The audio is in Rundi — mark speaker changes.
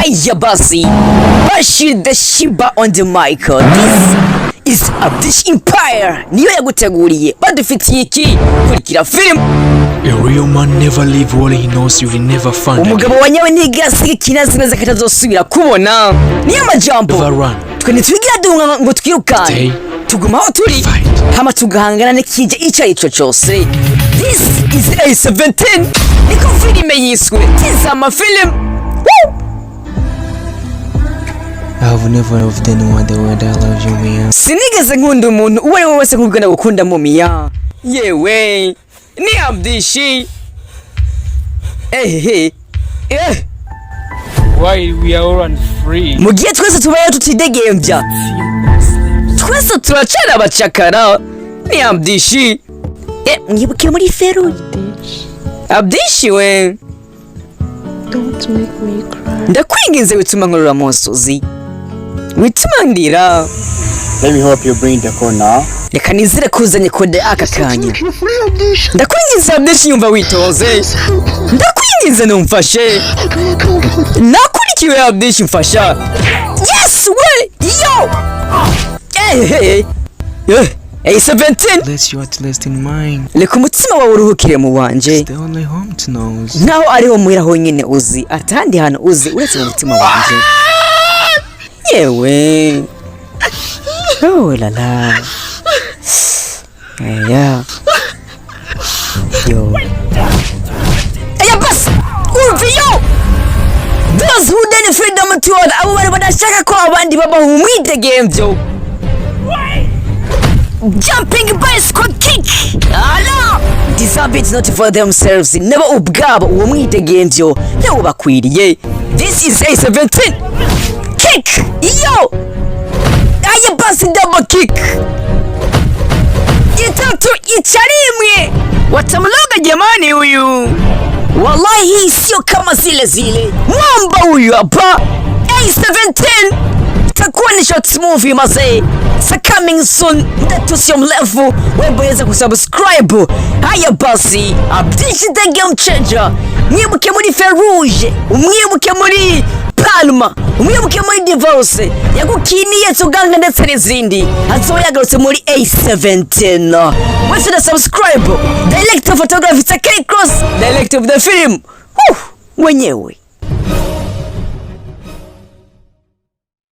Speaker 1: Aya basi, Bashir the Shiba on the mic. This is a Dish Empire. Niyo yaguteguriye badufitiye iki kurikira film.
Speaker 2: A real man never leave what he knows you will never find.
Speaker 1: Umugabo wanyawe ntigasiga kinazi neza katazosubira kubona. Niyo majambo. Twe nitwigira dunga ngo twirukane. Tuguma aho turi. Hama tugahangana n'ikije ico cyose. This is A17. Niko filime yiswe. Tizama film.
Speaker 2: I've never loved anyone the way that I love you, Mia.
Speaker 1: Sinigeze nkunda umuntu uwo ari we wese nkubwira gukunda mu Mia. Yewe ni abdishi.
Speaker 3: Why we are all free?
Speaker 1: Mugiye twese tubaye tutidegembya. Twese turacana abacakara. Ni abdishi. Mwibuke muri Feru. Abdishi we.
Speaker 4: Don't make me cry.
Speaker 1: Ndakwinginze wituma nkorora musozi. Wituma ndira.
Speaker 5: Let me hope you bring the code now.
Speaker 1: Reka nizere kuzanye kode aka kanya. Ndakwinginze abdishi yumva witoze. Ndakwinginze numfashe. Nakurikiwe abdishi mfasha. Yes we yo. A17.
Speaker 2: Let you at least in mine.
Speaker 1: Reka umutima wawe uruhukire mu wanje.
Speaker 2: The only home to knows.
Speaker 1: Naho ariho muhira honyine uzi atandi hano uzi uretse mu mutima wanje. Yewe. Oh la la. Yeah. Yo. Aya bas. Urviyo. Those who didn't freedom to all abo bari badashaka ko abandi baba umwidegemvyo. Jumping bicycle kick. Ala. These habits not for themselves. Never ubwabo uwo mwidegemvyo. Nabo bakwiriye. This is A17. Kick. Yo. Aya basi double kick. Itatu icharimwe. Watamloga jamani huyu. Wallahi sio kama zile. Mwamba huyu hapa. A17. Takuwa ni short movie mazee. Coming soon. Mdatu sio mlefu. Webaweza kusubscribe. Haya basi. Abdishi the game changer. Mwibuke muri Ferouge. Mwibuke muri Palma. Mwibuke muri Divorce. Yagukiniye tuganga ndetse n'izindi. Azoyagarutse muri A17. Wese na subscribe. Director photography Takei Cross. Director of the film. Mwenyewe.